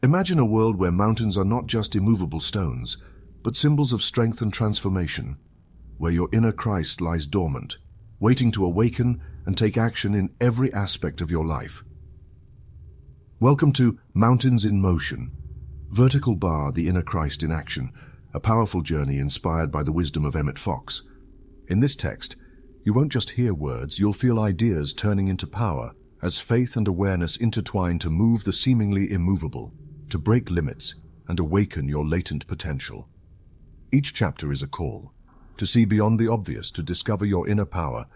Imagine a world where mountains are not just immovable stones, but symbols of strength and transformation, where your inner Christ lies dormant, waiting to awaken and take action in every aspect of your life. Welcome to Mountains in Motion. Vertical bar, the inner Christ in action, a powerful journey inspired by the wisdom of Emmett Fox. In this text, you won't just hear words, you'll feel ideas turning into power as faith and awareness intertwine to move the seemingly immovable, to break limits and awaken your latent potential. Each chapter is a call to see beyond the obvious, to discover your inner power,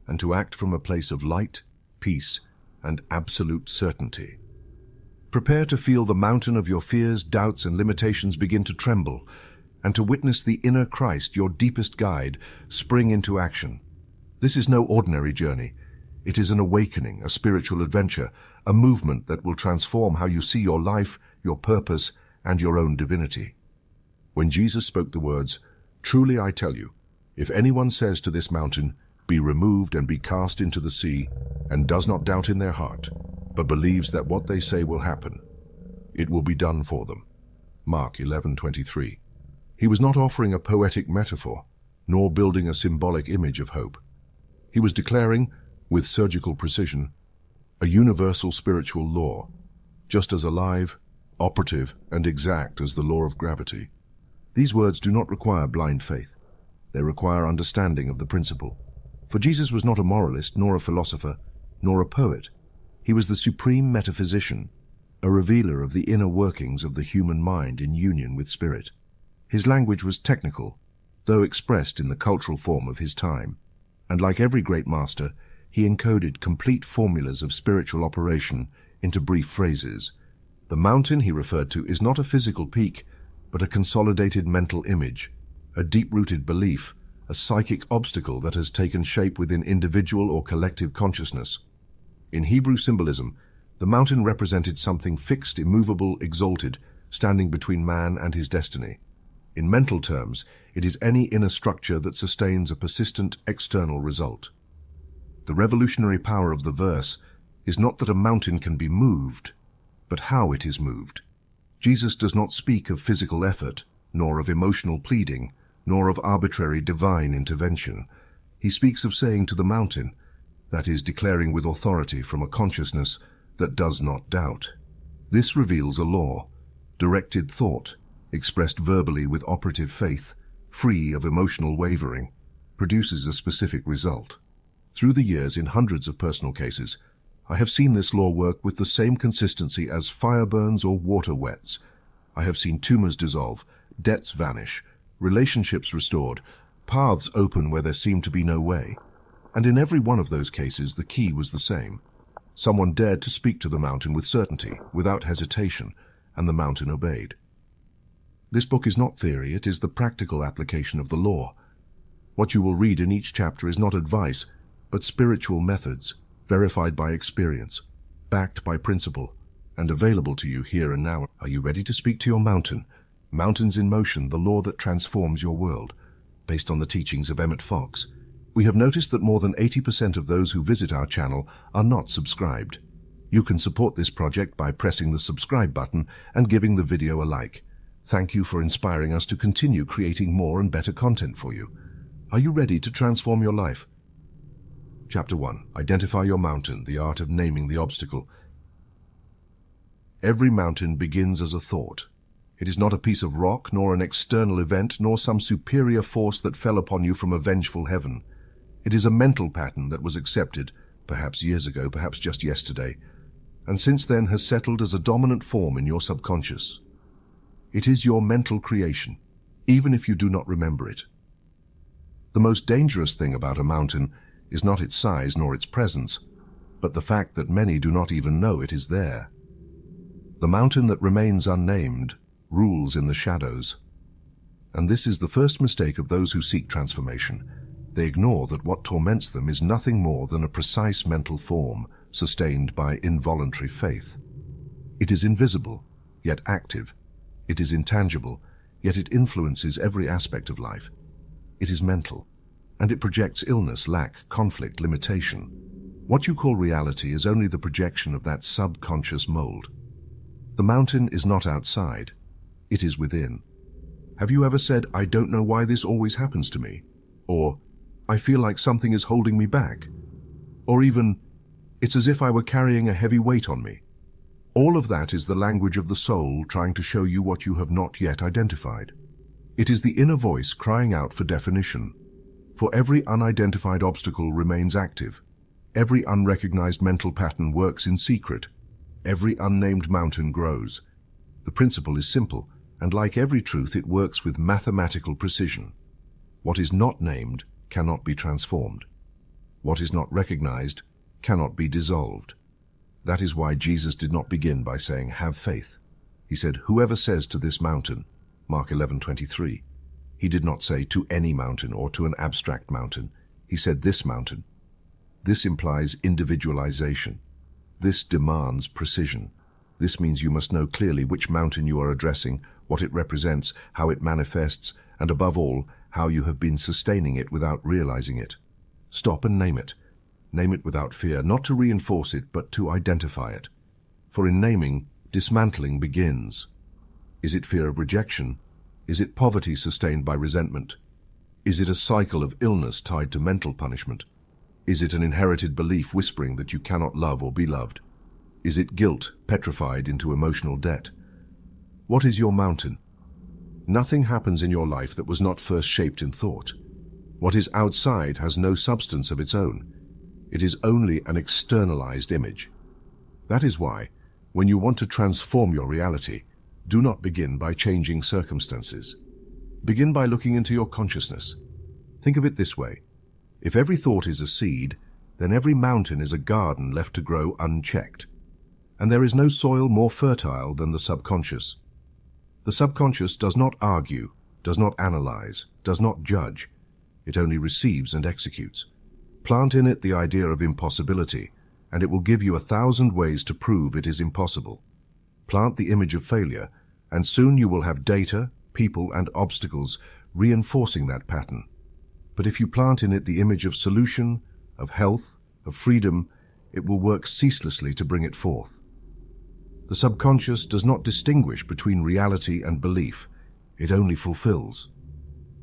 and to act from a place of light, peace, and absolute certainty. Prepare to feel the mountain of your fears, doubts, and limitations begin to tremble, and to witness the inner Christ, your deepest guide, spring into action. This is no ordinary journey. It is an awakening, a spiritual adventure, a movement that will transform how you see your life, your purpose, and your own divinity. When Jesus spoke the words, "Truly I tell you, if anyone says to this mountain, 'Be removed and be cast into the sea,' and does not doubt in their heart, but believes that what they say will happen, it will be done for them." Mark 11:23. He was not offering a poetic metaphor, nor building a symbolic image of hope. He was declaring, with surgical precision, a universal spiritual law, just as alive, operative, and exact as the law of gravity. These words do not require blind faith. They require understanding of the principle. For Jesus was not a moralist, nor a philosopher, nor a poet. He was the supreme metaphysician, a revealer of the inner workings of the human mind in union with spirit. His language was technical, though expressed in the cultural form of his time, and like every great master, he encoded complete formulas of spiritual operation into brief phrases. The mountain he referred to is not a physical peak, but a consolidated mental image, a deep-rooted belief, a psychic obstacle that has taken shape within individual or collective consciousness. In Hebrew symbolism, the mountain represented something fixed, immovable, exalted, standing between man and his destiny. In mental terms, it is any inner structure that sustains a persistent external result. The revolutionary power of the verse is not that a mountain can be moved, but how it is moved. Jesus does not speak of physical effort, nor of emotional pleading, nor of arbitrary divine intervention. He speaks of saying to the mountain, that is, declaring with authority from a consciousness that does not doubt. This reveals a law, directed thought, expressed verbally with operative faith, free of emotional wavering, produces a specific result. Through the years, in hundreds of personal cases, I have seen this law work with the same consistency as fire burns or water wets. I have seen tumors dissolve, debts vanish, relationships restored, paths open where there seemed to be no way. And in every one of those cases, the key was the same. Someone dared to speak to the mountain with certainty, without hesitation, and the mountain obeyed. This book is not theory, it is the practical application of the law. What you will read in each chapter is not advice, but spiritual methods, verified by experience, backed by principle, and available to you here and now. Are you ready to speak to your mountain? Mountains in Motion, the law that transforms your world, based on the teachings of Emmett Fox. We have noticed that more than 80% of those who visit our channel are not subscribed. You can support this project by pressing the subscribe button and giving the video a like. Thank you for inspiring us to continue creating more and better content for you. Are you ready to transform your life? Chapter 1. Identify your mountain, the art of naming the obstacle. Every mountain begins as a thought. It is not a piece of rock, nor an external event, nor some superior force that fell upon you from a vengeful heaven. It is a mental pattern that was accepted, perhaps years ago, perhaps just yesterday, and since then has settled as a dominant form in your subconscious. It is your mental creation, even if you do not remember it. The most dangerous thing about a mountain is not its size nor its presence, but the fact that many do not even know it is there. The mountain that remains unnamed rules in the shadows. And this is the first mistake of those who seek transformation. They ignore that what torments them is nothing more than a precise mental form sustained by involuntary faith. It is invisible, yet active. It is intangible, yet it influences every aspect of life. It is mental, and it projects illness, lack, conflict, limitation. What you call reality is only the projection of that subconscious mold. The mountain is not outside. It is within. Have you ever said, "I don't know why this always happens to me"? Or, "I feel like something is holding me back"? Or even, "It's as if I were carrying a heavy weight on me"? All of that is the language of the soul trying to show you what you have not yet identified. It is the inner voice crying out for definition. For every unidentified obstacle remains active. Every unrecognized mental pattern works in secret. Every unnamed mountain grows. The principle is simple, and like every truth, it works with mathematical precision. What is not named cannot be transformed. What is not recognized cannot be dissolved. That is why Jesus did not begin by saying, "Have faith." He said, "Whoever says to this mountain," Mark 11:23. He did not say to any mountain or to an abstract mountain. He said this mountain. This implies individualization. This demands precision. This means you must know clearly which mountain you are addressing, what it represents, how it manifests, and above all, how you have been sustaining it without realizing it. Stop and name it. Name it without fear, not to reinforce it, but to identify it. For in naming, dismantling begins. Is it fear of rejection? Is it poverty sustained by resentment? Is it a cycle of illness tied to mental punishment? Is it an inherited belief whispering that you cannot love or be loved? Is it guilt petrified into emotional debt? What is your mountain? Nothing happens in your life that was not first shaped in thought. What is outside has no substance of its own. It is only an externalized image. That is why, when you want to transform your reality, do not begin by changing circumstances. Begin by looking into your consciousness. Think of it this way. If every thought is a seed, then every mountain is a garden left to grow unchecked. And there is no soil more fertile than the subconscious. The subconscious does not argue, does not analyze, does not judge. It only receives and executes. Plant in it the idea of impossibility, and it will give you 1,000 ways to prove it is impossible. Plant the image of failure, and soon you will have data, people, and obstacles reinforcing that pattern. But if you plant in it the image of solution, of health, of freedom, it will work ceaselessly to bring it forth. The subconscious does not distinguish between reality and belief. It only fulfills.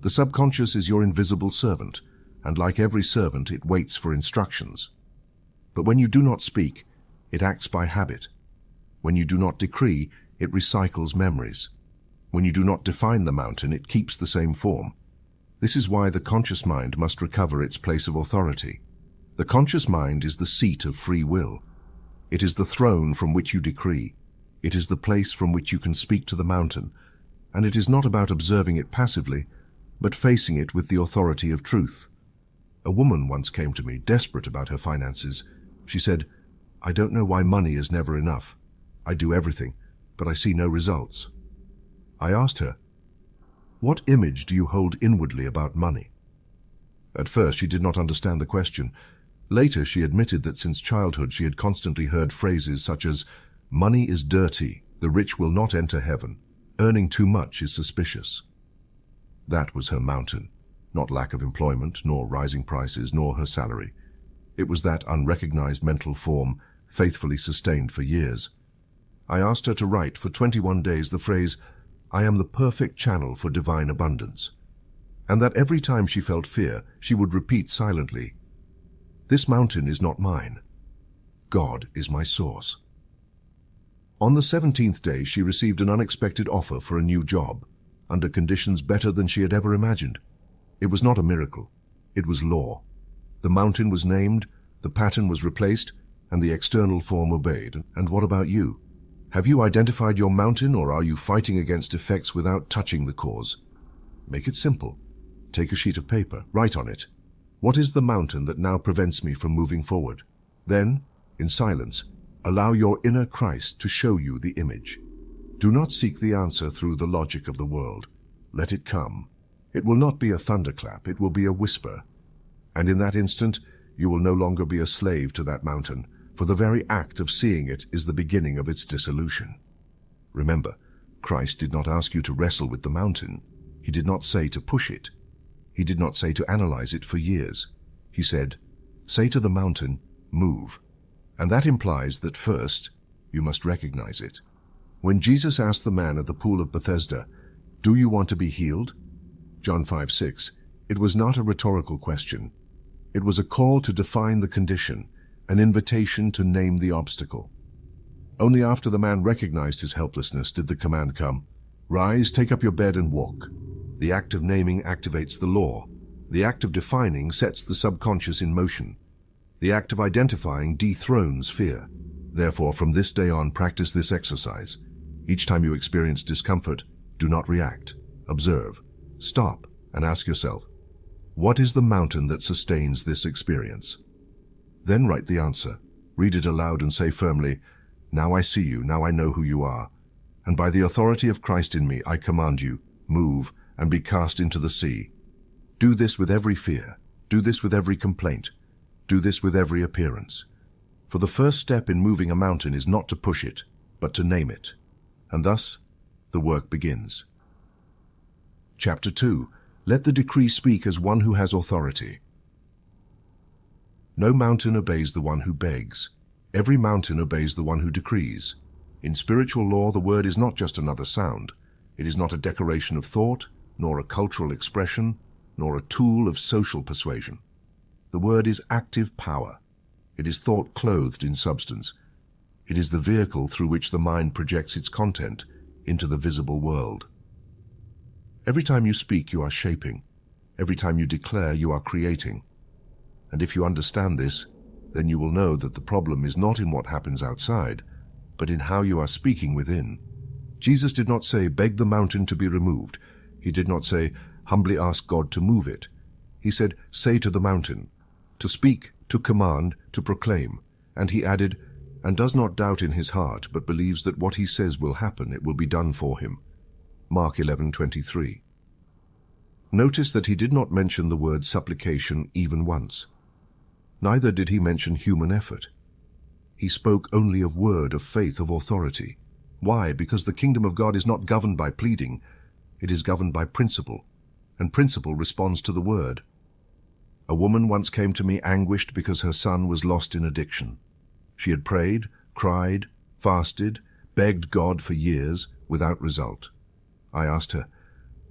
The subconscious is your invisible servant, and like every servant, it waits for instructions. But when you do not speak, it acts by habit. When you do not decree, it recycles memories. When you do not define the mountain, it keeps the same form. This is why the conscious mind must recover its place of authority. The conscious mind is the seat of free will. It is the throne from which you decree. It is the place from which you can speak to the mountain, and it is not about observing it passively, but facing it with the authority of truth. A woman once came to me, desperate about her finances. She said, "I don't know why money is never enough. I do everything, but I see no results." I asked her, "What image do you hold inwardly about money?" At first she did not understand the question. Later she admitted that since childhood she had constantly heard phrases such as, "Money is dirty, the rich will not enter heaven, earning too much is suspicious." That was her mountain, not lack of employment, nor rising prices, nor her salary. It was that unrecognized mental form, faithfully sustained for years. I asked her to write for 21 days the phrase, "I am the perfect channel for divine abundance," and that every time she felt fear, she would repeat silently, "This mountain is not mine. God is my source." On the 17th day, she received an unexpected offer for a new job, under conditions better than she had ever imagined. It was not a miracle. It was law. The mountain was named, the pattern was replaced, and the external form obeyed. And what about you? Have you identified your mountain, or are you fighting against effects without touching the cause? Make it simple. Take a sheet of paper, write on it, "What is the mountain that now prevents me from moving forward?" Then, in silence, allow your inner Christ to show you the image. Do not seek the answer through the logic of the world. Let it come. It will not be a thunderclap, it will be a whisper. And in that instant, you will no longer be a slave to that mountain, for the very act of seeing it is the beginning of its dissolution. Remember, Christ did not ask you to wrestle with the mountain. He did not say to push it. He did not say to analyze it for years. He said, "Say to the mountain, move." And that implies that first, you must recognize it. When Jesus asked the man at the pool of Bethesda, "Do you want to be healed?" John 5:6, it was not a rhetorical question. It was a call to define the condition, an invitation to name the obstacle. Only after the man recognized his helplessness did the command come, "Rise, take up your bed and walk." The act of naming activates the law. The act of defining sets the subconscious in motion. The act of identifying dethrones fear. Therefore, from this day on, practice this exercise. Each time you experience discomfort, do not react. Observe, stop, and ask yourself, what is the mountain that sustains this experience? Then write the answer. Read it aloud and say firmly, "Now I see you, now I know who you are. And by the authority of Christ in me, I command you, move and be cast into the sea." Do this with every fear. Do this with every complaint. Do this with every appearance. For the first step in moving a mountain is not to push it, but to name it. And thus, the work begins. Chapter 2. Let the decree speak as one who has authority. No mountain obeys the one who begs. Every mountain obeys the one who decrees. In spiritual law, the word is not just another sound. It is not a decoration of thought, nor a cultural expression, nor a tool of social persuasion. The word is active power. It is thought clothed in substance. It is the vehicle through which the mind projects its content into the visible world. Every time you speak, you are shaping. Every time you declare, you are creating. And if you understand this, then you will know that the problem is not in what happens outside, but in how you are speaking within. Jesus did not say, "Beg the mountain to be removed." He did not say, "Humbly ask God to move it." He said, "Say to the mountain," to speak, to command, to proclaim. And he added, "And does not doubt in his heart, but believes that what he says will happen, it will be done for him." Mark 11:23. Notice that he did not mention the word supplication even once. Neither did he mention human effort. He spoke only of word, of faith, of authority. Why? Because the kingdom of God is not governed by pleading. It is governed by principle, and principle responds to the word. A woman once came to me anguished because her son was lost in addiction. She had prayed, cried, fasted, begged God for years without result. I asked her,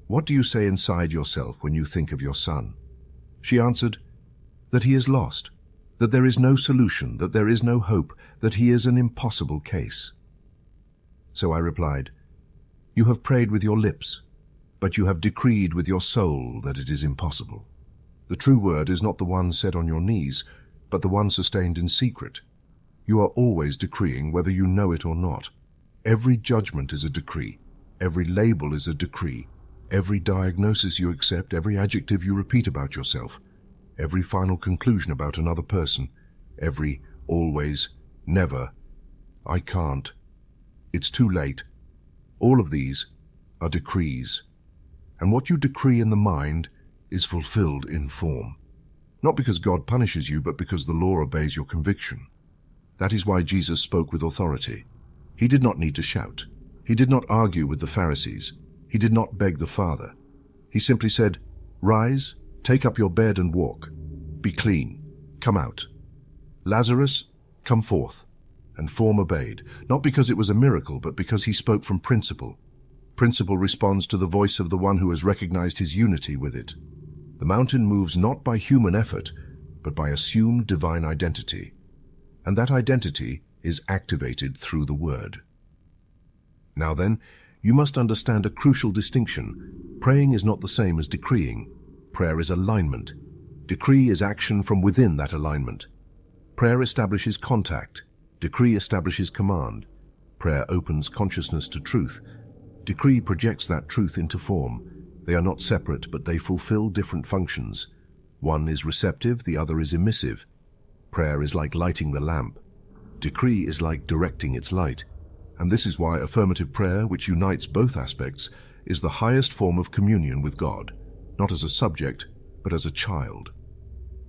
"What do you say inside yourself when you think of your son?" She answered, "That he is lost, that there is no solution, that there is no hope, that he is an impossible case." So I replied, "You have prayed with your lips, but you have decreed with your soul that it is impossible. The true word is not the one said on your knees, but the one sustained in secret. You are always decreeing whether you know it or not. Every judgment is a decree. Every label is a decree. Every diagnosis you accept, every adjective you repeat about yourself, every final conclusion about another person, every always, never, I can't, it's too late, all of these are decrees. And what you decree in the mind is fulfilled in form. Not because God punishes you, but because the law obeys your conviction. That is why Jesus spoke with authority. He did not need to shout. He did not argue with the Pharisees. He did not beg the Father. He simply said, "Rise, take up your bed and walk. Be clean. Come out. Lazarus, come forth." And form obeyed, not because it was a miracle, but because he spoke from principle. Principle responds to the voice of the one who has recognized his unity with it. The mountain moves not by human effort, but by assumed divine identity. And that identity is activated through the word. Now then, you must understand a crucial distinction. Praying is not the same as decreeing. Prayer is alignment. Decree is action from within that alignment. Prayer establishes contact. Decree establishes command. Prayer opens consciousness to truth. Decree projects that truth into form. They are not separate, but they fulfill different functions. One is receptive, the other is emissive. Prayer is like lighting the lamp. Decree is like directing its light. And this is why affirmative prayer, which unites both aspects, is the highest form of communion with God, not as a subject, but as a child.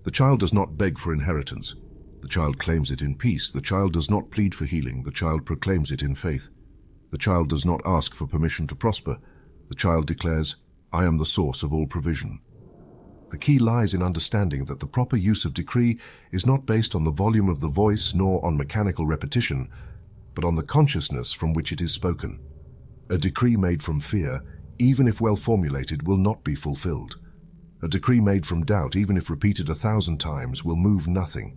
The child does not beg for inheritance. The child claims it in peace. The child does not plead for healing. The child proclaims it in faith. The child does not ask for permission to prosper. The child declares, "I am the source of all provision." The key lies in understanding that the proper use of decree is not based on the volume of the voice nor on mechanical repetition, but on the consciousness from which it is spoken. A decree made from fear, even if well formulated, will not be fulfilled. A decree made from doubt, even if repeated 1,000 times, will move nothing.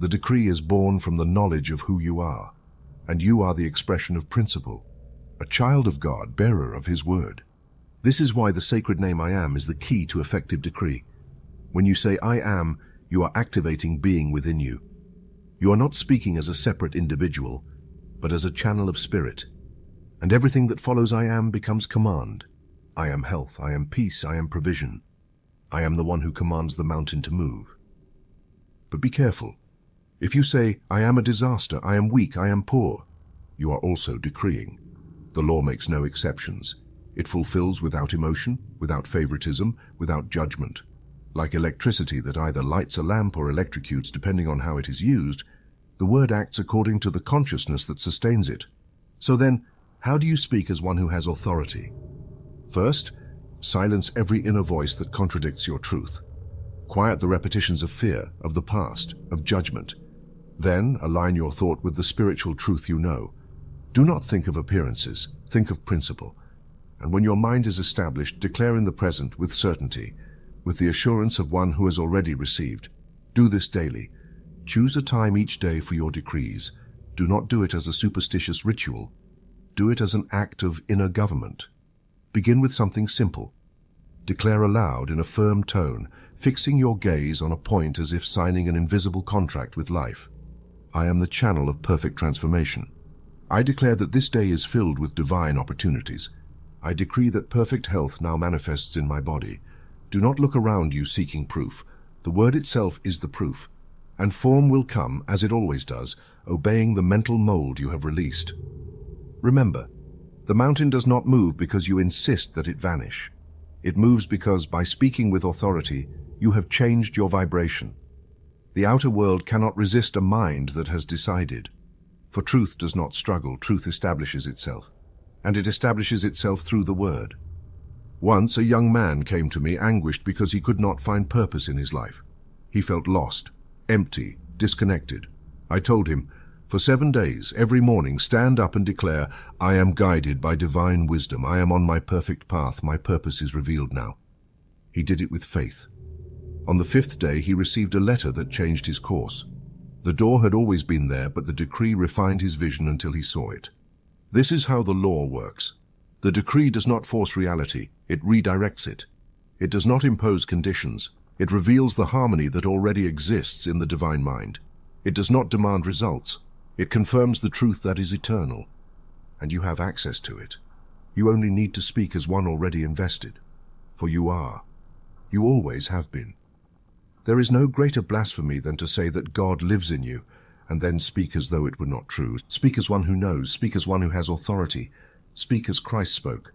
The decree is born from the knowledge of who you are, and you are the expression of principle, a child of God, bearer of His word. This is why the sacred name I Am is the key to effective decree. When you say I Am, you are activating being within you. You are not speaking as a separate individual, but as a channel of spirit. And everything that follows I Am becomes command. I am health, I am peace, I am provision. I am the one who commands the mountain to move. But be careful. If you say, I am a disaster, I am weak, I am poor, you are also decreeing. The law makes no exceptions. It fulfills without emotion, without favoritism, without judgment. Like electricity that either lights a lamp or electrocutes depending on how it is used, the word acts according to the consciousness that sustains it. So then, how do you speak as one who has authority? First, silence every inner voice that contradicts your truth. Quiet the repetitions of fear, of the past, of judgment. Then, align your thought with the spiritual truth you know. Do not think of appearances, think of principle. And when your mind is established, declare in the present with certainty, with the assurance of one who has already received. Do this daily. Choose a time each day for your decrees. Do not do it as a superstitious ritual. Do it as an act of inner government. Begin with something simple. Declare aloud in a firm tone, fixing your gaze on a point as if signing an invisible contract with life. I am the channel of perfect transformation. I declare that this day is filled with divine opportunities. I decree that perfect health now manifests in my body. Do not look around you seeking proof. The word itself is the proof, and form will come, as it always does, obeying the mental mold you have released. Remember, the mountain does not move because you insist that it vanish. It moves because, by speaking with authority, you have changed your vibration. The outer world cannot resist a mind that has decided. For truth does not struggle, truth establishes itself, and it establishes itself through the word. Once a young man came to me anguished because he could not find purpose in his life. He felt lost, empty, disconnected. I told him, for 7 days, every morning, stand up and declare, I am guided by divine wisdom. I am on my perfect path. My purpose is revealed now. He did it with faith. On the 5th day, he received a letter that changed his course. The door had always been there, but the decree refined his vision until he saw it. This is how the law works. The decree does not force reality. It redirects it. It does not impose conditions. It reveals the harmony that already exists in the divine mind. It does not demand results. It confirms the truth that is eternal, and you have access to it. You only need to speak as one already invested, for you are. You always have been. There is no greater blasphemy than to say that God lives in you, and then speak as though it were not true. Speak as one who knows. Speak as one who has authority. Speak as Christ spoke.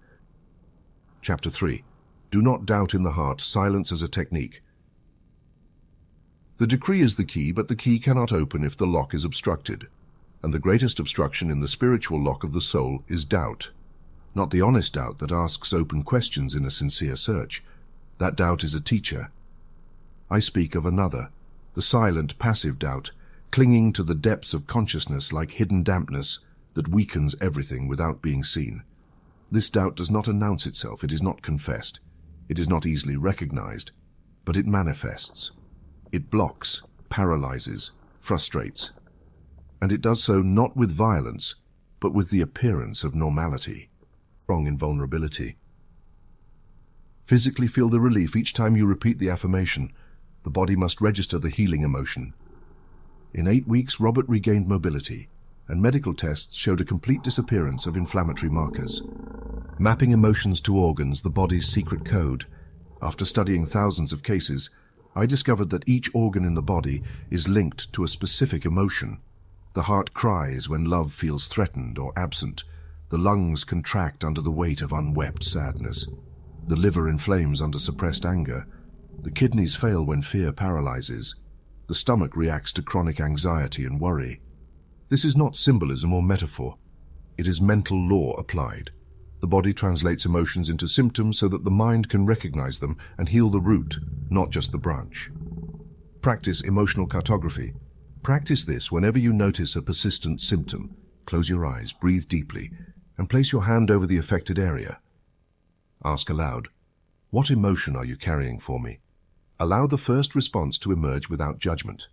Chapter 3. Do not doubt in the heart. Silence as a technique. The decree is the key, but the key cannot open if the lock is obstructed. And the greatest obstruction in the spiritual lock of the soul is doubt. Not the honest doubt that asks open questions in a sincere search. That doubt is a teacher. I speak of another, the silent, passive doubt, clinging to the depths of consciousness like hidden dampness that weakens everything without being seen. This doubt does not announce itself. It is not confessed. It is not easily recognized, but it manifests. It blocks, paralyzes, frustrates. And it does so not with violence, but with the appearance of normality, strong in vulnerability. Physically feel the relief each time you repeat the affirmation. The body must register the healing emotion. In 8 weeks, Robert regained mobility, and medical tests showed a complete disappearance of inflammatory markers. Mapping emotions to organs, the body's secret code. After studying thousands of cases, I discovered that each organ in the body is linked to a specific emotion. The heart cries when love feels threatened or absent. The lungs contract under the weight of unwept sadness. The liver inflames under suppressed anger. The kidneys fail when fear paralyzes. The stomach reacts to chronic anxiety and worry. This is not symbolism or metaphor. It is mental law applied. The body translates emotions into symptoms so that the mind can recognize them and heal the root, not just the branch. Practice emotional cartography. Practice this whenever you notice a persistent symptom. Close your eyes, breathe deeply, and place your hand over the affected area. Ask aloud, "What emotion are you carrying for me?" Allow the first response to emerge without judgment.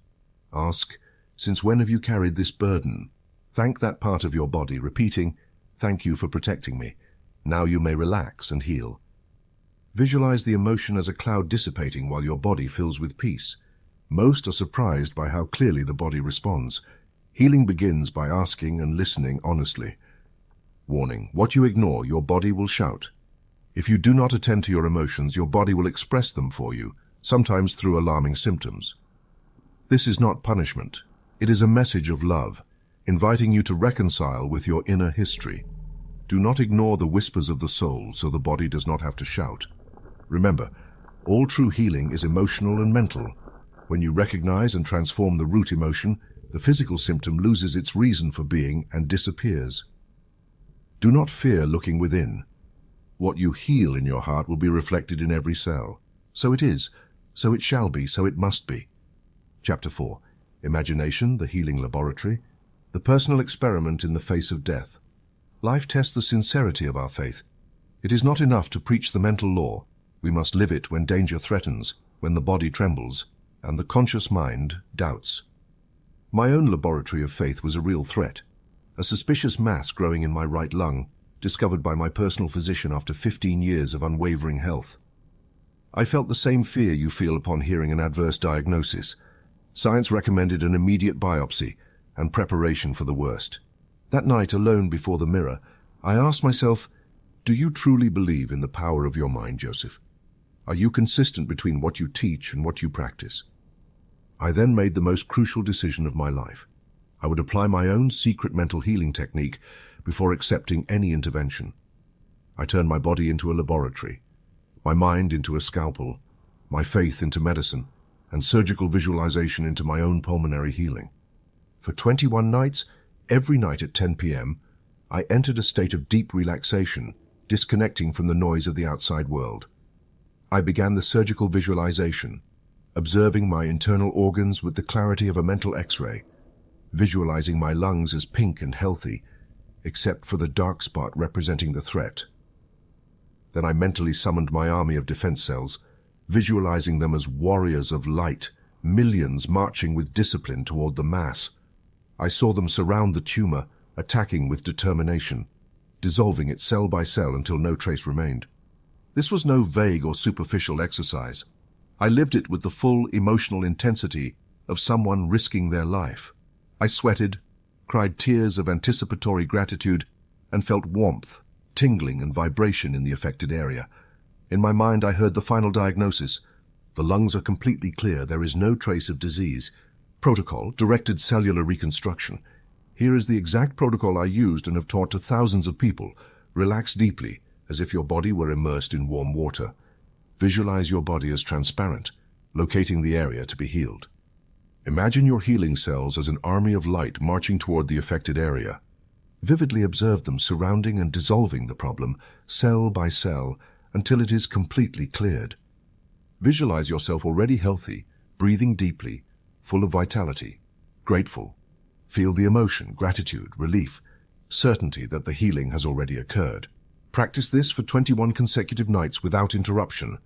Ask, "Since when have you carried this burden?" Thank that part of your body, repeating, "Thank you for protecting me. Now you may relax and heal." Visualize the emotion as a cloud dissipating while your body fills with peace. Most are surprised by how clearly the body responds. Healing begins by asking and listening honestly. Warning: what you ignore, your body will shout. If you do not attend to your emotions, your body will express them for you, sometimes through alarming symptoms. This is not punishment. It is a message of love, inviting you to reconcile with your inner history. Do not ignore the whispers of the soul so the body does not have to shout. Remember, all true healing is emotional and mental. When you recognize and transform the root emotion, the physical symptom loses its reason for being and disappears. Do not fear looking within. What you heal in your heart will be reflected in every cell. So it is, so it shall be, so it must be. Chapter 4. Imagination, the Healing Laboratory. The personal experiment in the face of death. Life tests the sincerity of our faith. It is not enough to preach the mental law. We must live it when danger threatens, when the body trembles, and the conscious mind doubts. My own laboratory of faith was a real threat. A suspicious mass growing in my right lung, discovered by my personal physician after 15 years of unwavering health. I felt the same fear you feel upon hearing an adverse diagnosis. Science recommended an immediate biopsy and preparation for the worst. That night, alone before the mirror, I asked myself, do you truly believe in the power of your mind, Joseph? Are you consistent between what you teach and what you practice? I then made the most crucial decision of my life. I would apply my own secret mental healing technique before accepting any intervention. I turned my body into a laboratory, my mind into a scalpel, my faith into medicine, and surgical visualization into my own pulmonary healing. For 21 nights, every night at 10 p.m., I entered a state of deep relaxation, disconnecting from the noise of the outside world. I began the surgical visualization, observing my internal organs with the clarity of a mental X-ray, visualizing my lungs as pink and healthy, except for the dark spot representing the threat. Then I mentally summoned my army of defense cells, visualizing them as warriors of light, millions marching with discipline toward the mass. I saw them surround the tumor, attacking with determination, dissolving it cell by cell until no trace remained. This was no vague or superficial exercise. I lived it with the full emotional intensity of someone risking their life. I sweated, cried tears of anticipatory gratitude, and felt warmth, tingling and vibration in the affected area. In my mind, I heard the final diagnosis. The lungs are completely clear. There is no trace of disease. Protocol, directed cellular reconstruction. Here is the exact protocol I used and have taught to thousands of people. Relax deeply, as if your body were immersed in warm water. Visualize your body as transparent, locating the area to be healed. Imagine your healing cells as an army of light marching toward the affected area. Vividly observe them surrounding and dissolving the problem, cell by cell, until it is completely cleared. Visualize yourself already healthy, breathing deeply, full of vitality, grateful. Feel the emotion, gratitude, relief, certainty that the healing has already occurred. Practice this for 21 consecutive nights without interruption.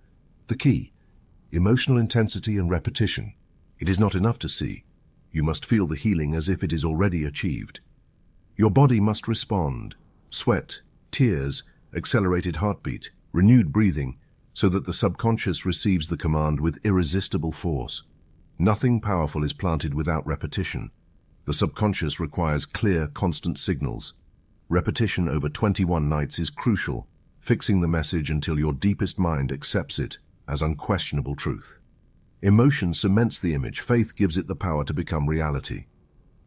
The key: emotional intensity and repetition. It is not enough to see. You must feel the healing as if it is already achieved. Your body must respond. Sweat, tears, accelerated heartbeat, renewed breathing, so that the subconscious receives the command with irresistible force. Nothing powerful is planted without repetition. The subconscious requires clear, constant signals. Repetition over 21 nights is crucial, fixing the message until your deepest mind accepts it as unquestionable truth. Emotion cements the image. Faith gives it the power to become reality.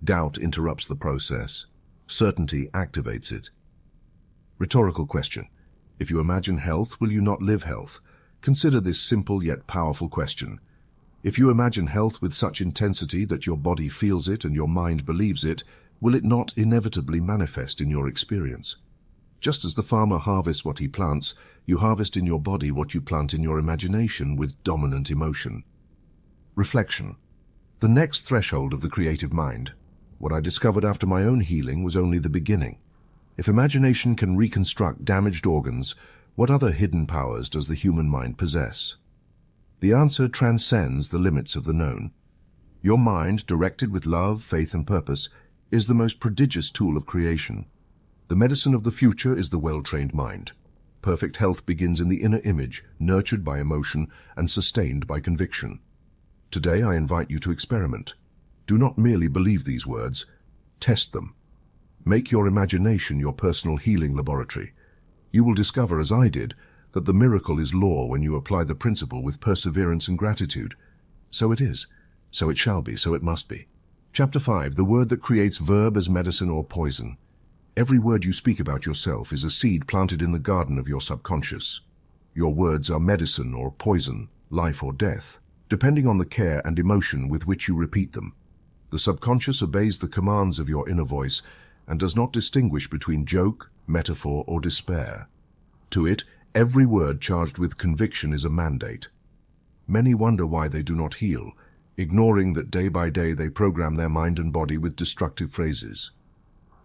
Doubt interrupts the process. Certainty activates it. Rhetorical question. If you imagine health, will you not live health? Consider this simple yet powerful question. If you imagine health with such intensity that your body feels it and your mind believes it, will it not inevitably manifest in your experience? Just as the farmer harvests what he plants, you harvest in your body what you plant in your imagination with dominant emotion. Reflection. The next threshold of the creative mind. What I discovered after my own healing was only the beginning. If imagination can reconstruct damaged organs, what other hidden powers does the human mind possess? The answer transcends the limits of the known. Your mind, directed with love, faith, and purpose, is the most prodigious tool of creation. The medicine of the future is the well-trained mind. Perfect health begins in the inner image, nurtured by emotion and sustained by conviction. Today I invite you to experiment. Do not merely believe these words, test them. Make your imagination your personal healing laboratory. You will discover, as I did, that the miracle is law when you apply the principle with perseverance and gratitude. So it is, so it shall be, so it must be. Chapter 5. The word that creates verb as medicine or poison. Every word you speak about yourself is a seed planted in the garden of your subconscious. Your words are medicine or poison, life or death, depending on the care and emotion with which you repeat them. The subconscious obeys the commands of your inner voice and does not distinguish between joke, metaphor, or despair. To it, every word charged with conviction is a mandate. Many wonder why they do not heal, ignoring that day by day they program their mind and body with destructive phrases.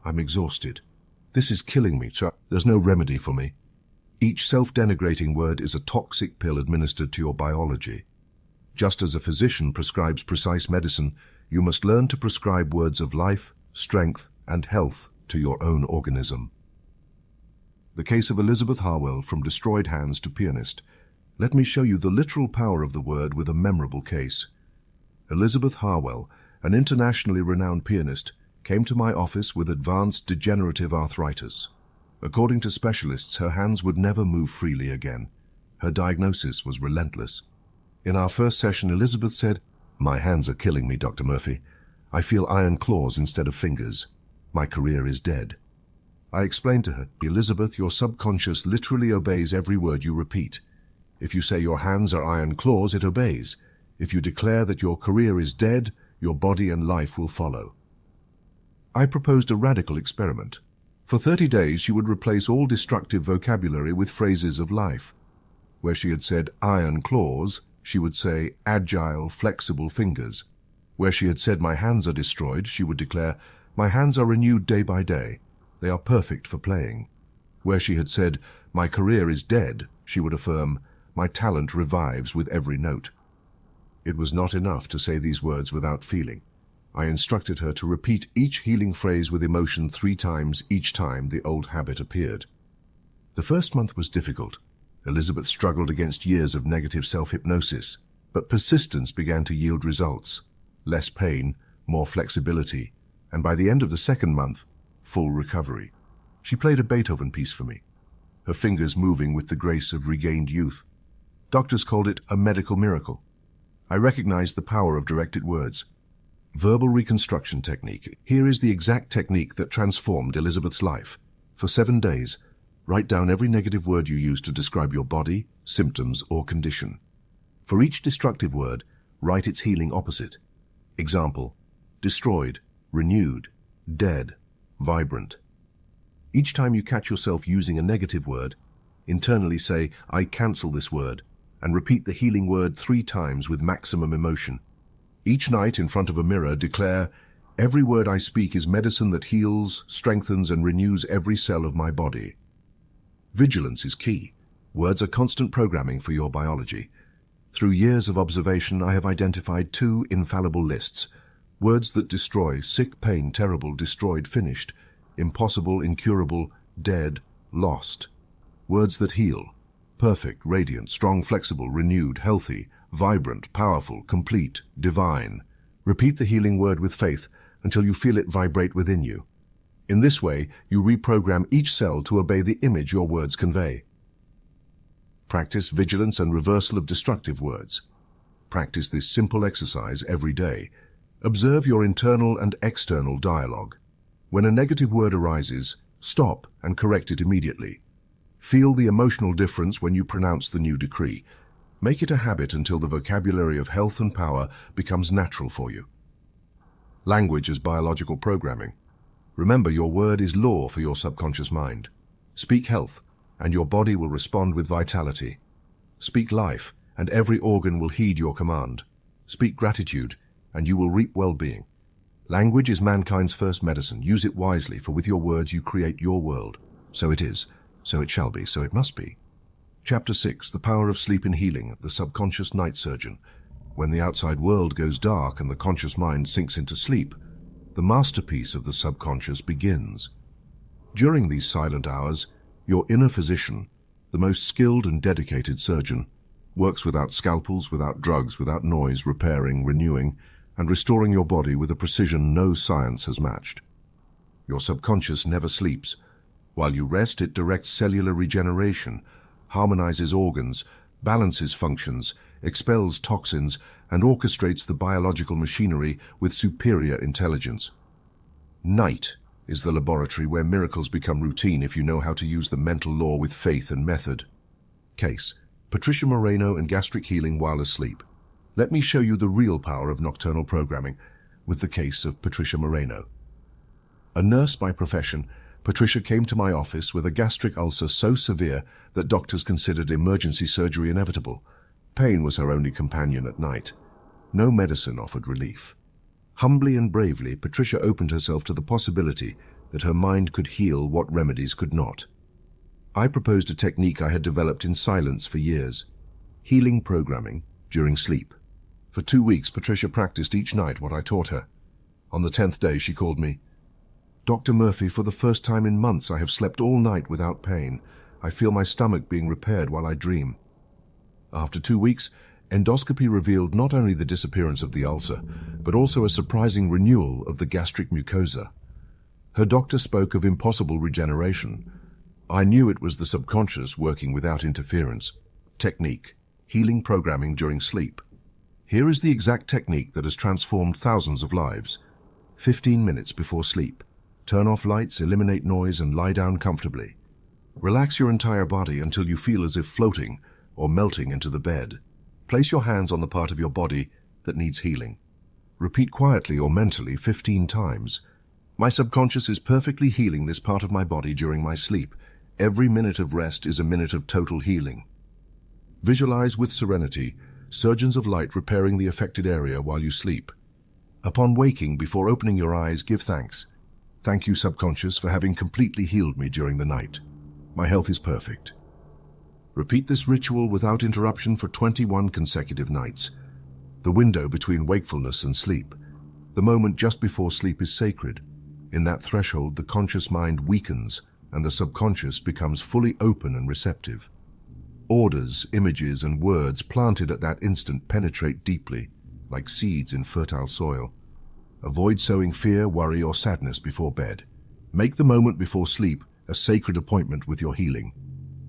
I'm exhausted. This is killing me, so there's no remedy for me. Each self-denigrating word is a toxic pill administered to your biology. Just as a physician prescribes precise medicine, you must learn to prescribe words of life, strength, and health to your own organism. The case of Elizabeth Harwell, from destroyed hands to pianist. Let me show you the literal power of the word with a memorable case. Elizabeth Harwell, an internationally renowned pianist, came to my office with advanced degenerative arthritis. According to specialists, her hands would never move freely again. Her diagnosis was relentless. In our first session, Elizabeth said, "My hands are killing me, Dr. Murphy. I feel iron claws instead of fingers. My career is dead." I explained to her, "Elizabeth, your subconscious literally obeys every word you repeat. If you say your hands are iron claws, it obeys. If you declare that your career is dead, your body and life will follow." I proposed a radical experiment. For 30 days, she would replace all destructive vocabulary with phrases of life. Where she had said iron claws, she would say agile, flexible fingers. Where she had said my hands are destroyed, she would declare, "My hands are renewed day by day. They are perfect for playing." Where she had said, "My career is dead," she would affirm, "My talent revives with every note." It was not enough to say these words without feeling. I instructed her to repeat each healing phrase with emotion 3 times each time the old habit appeared. The first month was difficult. Elizabeth struggled against years of negative self-hypnosis, but persistence began to yield results. Less pain, more flexibility, and by the end of the second month, full recovery. She played a Beethoven piece for me, her fingers moving with the grace of regained youth. Doctors called it a medical miracle. I recognized the power of directed words. Verbal reconstruction technique. Here is the exact technique that transformed Elizabeth's life. For 7 days, write down every negative word you use to describe your body, symptoms, or condition. For each destructive word, write its healing opposite. Example: destroyed, renewed, dead, vibrant. Each time you catch yourself using a negative word, internally say, "I cancel this word," and repeat the healing word 3 times with maximum emotion. Each night in front of a mirror, declare, "Every word I speak is medicine that heals, strengthens, and renews every cell of my body." Vigilance is key. Words are constant programming for your biology. Through years of observation, I have identified 2 infallible lists. Words that destroy: sick, pain, terrible, destroyed, finished, impossible, incurable, dead, lost. Words that heal: perfect, radiant, strong, flexible, renewed, healthy, vibrant, powerful, complete, divine. Repeat the healing word with faith until you feel it vibrate within you. In this way, you reprogram each cell to obey the image your words convey. Practice vigilance and reversal of destructive words. Practice this simple exercise every day. Observe your internal and external dialogue. When a negative word arises, stop and correct it immediately. Feel the emotional difference when you pronounce the new decree. Make it a habit until the vocabulary of health and power becomes natural for you. Language as biological programming. Remember, your word is law for your subconscious mind. Speak health, and your body will respond with vitality. Speak life, and every organ will heed your command. Speak gratitude, and you will reap well-being. Language is mankind's first medicine. Use it wisely, for with your words you create your world. So it is, so it shall be, so it must be. Chapter 6, The Power of Sleep in Healing, the Subconscious Night Surgeon. When the outside world goes dark and the conscious mind sinks into sleep, the masterpiece of the subconscious begins. During these silent hours, your inner physician, the most skilled and dedicated surgeon, works without scalpels, without drugs, without noise, repairing, renewing, and restoring your body with a precision no science has matched. Your subconscious never sleeps. While you rest, it directs cellular regeneration, harmonizes organs, balances functions, expels toxins, and orchestrates the biological machinery with superior intelligence. Night is the laboratory where miracles become routine if you know how to use the mental law with faith and method. Case: Patricia Moreno and gastric healing while asleep. Let me show you the real power of nocturnal programming with the case of Patricia Moreno. A nurse by profession, Patricia came to my office with a gastric ulcer so severe that doctors considered emergency surgery inevitable. Pain was her only companion at night. No medicine offered relief. Humbly and bravely, Patricia opened herself to the possibility that her mind could heal what remedies could not. I proposed a technique I had developed in silence for years: healing programming during sleep. For 2 weeks, Patricia practiced each night what I taught her. On the 10th day, she called me. "Dr. Murphy, for the first time in months, I have slept all night without pain. I feel my stomach being repaired while I dream." After 2 weeks, endoscopy revealed not only the disappearance of the ulcer, but also a surprising renewal of the gastric mucosa. Her doctor spoke of impossible regeneration. I knew it was the subconscious working without interference. Technique: healing programming during sleep. Here is the exact technique that has transformed thousands of lives. 15 minutes before sleep. Turn off lights, eliminate noise, and lie down comfortably. Relax your entire body until you feel as if floating or melting into the bed. Place your hands on the part of your body that needs healing. Repeat quietly or mentally 15 times. My subconscious is perfectly healing this part of my body during my sleep. Every minute of rest is a minute of total healing. Visualize with serenity surgeons of light repairing the affected area while you sleep. Upon waking, before opening your eyes, give thanks. Thank you, subconscious, for having completely healed me during the night. My health is perfect. Repeat this ritual without interruption for 21 consecutive nights. The window between wakefulness and sleep, the moment just before sleep, is sacred. In that threshold, the conscious mind weakens and the subconscious becomes fully open and receptive. Orders, images, and words planted at that instant penetrate deeply, like seeds in fertile soil. Avoid sowing fear, worry, or sadness before bed. Make the moment before sleep a sacred appointment with your healing.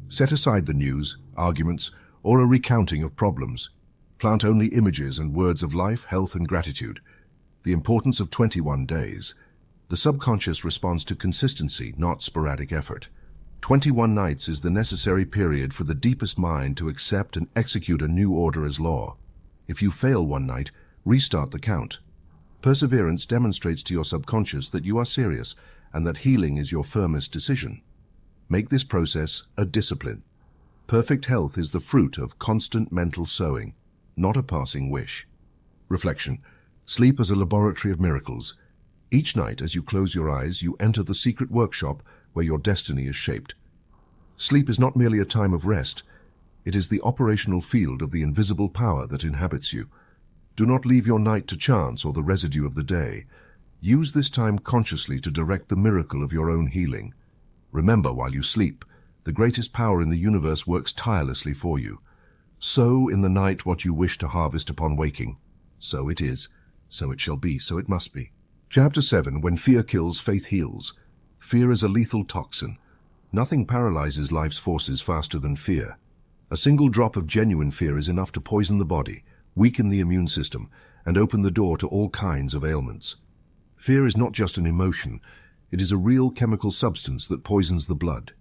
Set aside the news, arguments, or a recounting of problems. Plant only images and words of life, health, and gratitude. The importance of 21 days. The subconscious responds to consistency, not sporadic effort. 21 nights is the necessary period for the deepest mind to accept and execute a new order as law. If you fail one night, restart the count. Perseverance demonstrates to your subconscious that you are serious and that healing is your firmest decision. Make this process a discipline. Perfect health is the fruit of constant mental sowing, not a passing wish. Reflection: sleep as a laboratory of miracles. Each night, as you close your eyes, you enter the secret workshop where your destiny is shaped. Sleep is not merely a time of rest. It is the operational field of the invisible power that inhabits you. Do not leave your night to chance or the residue of the day. Use this time consciously to direct the miracle of your own healing. Remember, while you sleep, the greatest power in the universe works tirelessly for you. Sow in the night what you wish to harvest upon waking. So it is, so it shall be, so it must be. Chapter 7, When Fear Kills, Faith Heals. Fear is a lethal toxin. Nothing paralyzes life's forces faster than fear. A single drop of genuine fear is enough to poison the body, weaken the immune system, and open the door to all kinds of ailments. Fear is not just an emotion. It is a real chemical substance that poisons the blood,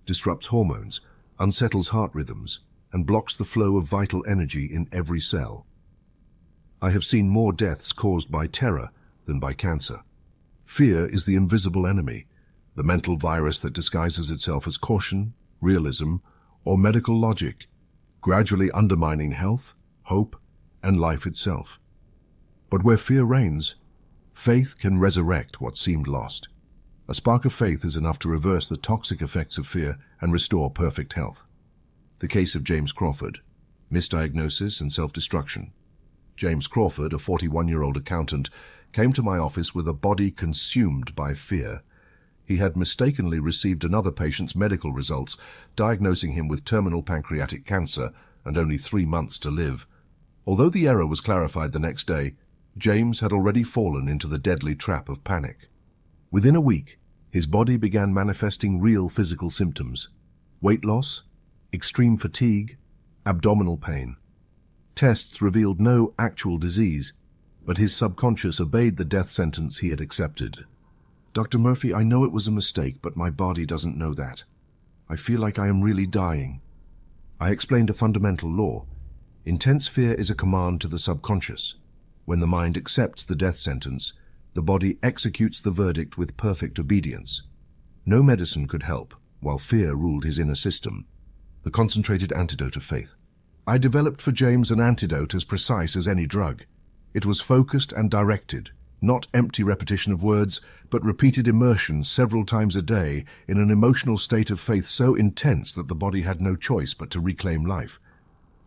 disrupts hormones, unsettles heart rhythms, and blocks the flow of vital energy in every cell. I have seen more deaths caused by terror than by cancer. Fear is the invisible enemy, the mental virus that disguises itself as caution, realism, or medical logic, gradually undermining health, hope, and life itself. But where fear reigns, Faith can resurrect what seemed lost. A spark of faith is enough to reverse the toxic effects of fear and restore perfect health. The case of James Crawford, misdiagnosis and self-destruction. James Crawford, a 41-year-old accountant, came to my office with a body consumed by fear. He had mistakenly received another patient's medical results, diagnosing him with terminal pancreatic cancer and only 3 months to live. Although the error was clarified the next day, James had already fallen into the deadly trap of panic. Within a week, his body began manifesting real physical symptoms: weight loss, extreme fatigue, abdominal pain. Tests revealed no actual disease, but his subconscious obeyed the death sentence he had accepted. "Dr. Murphy, I know it was a mistake, but my body doesn't know that. I feel like I am really dying." I explained a fundamental law. Intense fear is a command to the subconscious. When the mind accepts the death sentence, the body executes the verdict with perfect obedience. No medicine could help, while fear ruled his inner system. The concentrated antidote of faith. I developed for James an antidote as precise as any drug. It was focused and directed, not empty repetition of words, but repeated immersion several times a day in an emotional state of faith so intense that the body had no choice but to reclaim life.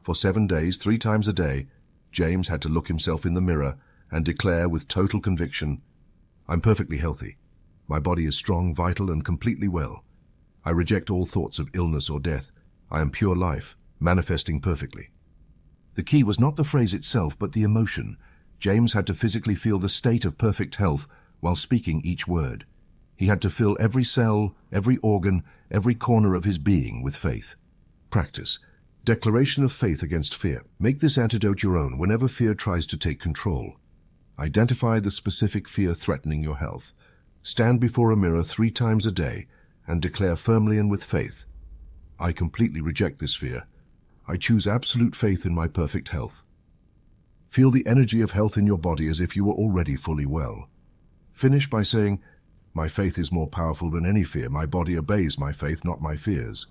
For 7 days, 3 times a day, James had to look himself in the mirror and declare with total conviction, "I'm perfectly healthy. My body is strong, vital, and completely well. I reject all thoughts of illness or death. I am pure life, manifesting perfectly." The key was not the phrase itself, but the emotion. James had to physically feel the state of perfect health while speaking each word. He had to fill every cell, every organ, every corner of his being with faith. Practice. Declaration of faith against fear. Make this antidote your own whenever fear tries to take control. Identify the specific fear threatening your health. Stand before a mirror 3 times a day and declare firmly and with faith, "I completely reject this fear. I choose absolute faith in my perfect health." Feel the energy of health in your body as if you were already fully well. Finish by saying, "My faith is more powerful than any fear. My body obeys my faith, not my fears."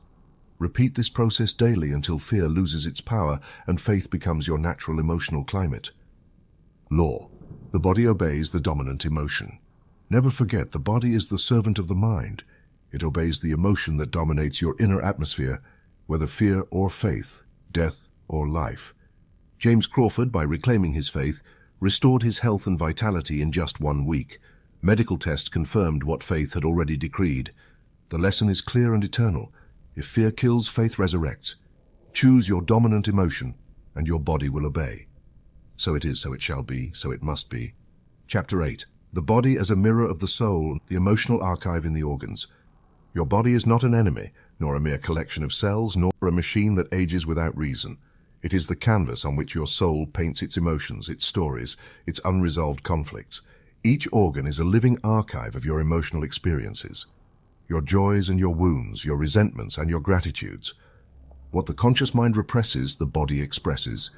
Repeat this process daily until fear loses its power and faith becomes your natural emotional climate. Law. The body obeys the dominant emotion. Never forget, the body is the servant of the mind. It obeys the emotion that dominates your inner atmosphere, whether fear or faith, death or life. James Crawford, by reclaiming his faith, restored his health and vitality in just 1 week. Medical tests confirmed what faith had already decreed. The lesson is clear and eternal. If fear kills, faith resurrects. Choose your dominant emotion, and your body will obey. So it is, so it shall be, so it must be. Chapter 8. The body as a mirror of the soul, the emotional archive in the organs. Your body is not an enemy, nor a mere collection of cells, nor a machine that ages without reason. It is the canvas on which your soul paints its emotions, its stories, its unresolved conflicts. Each organ is a living archive of your emotional experiences. Your joys and your wounds, your resentments and your gratitudes. What the conscious mind represses, the body expresses.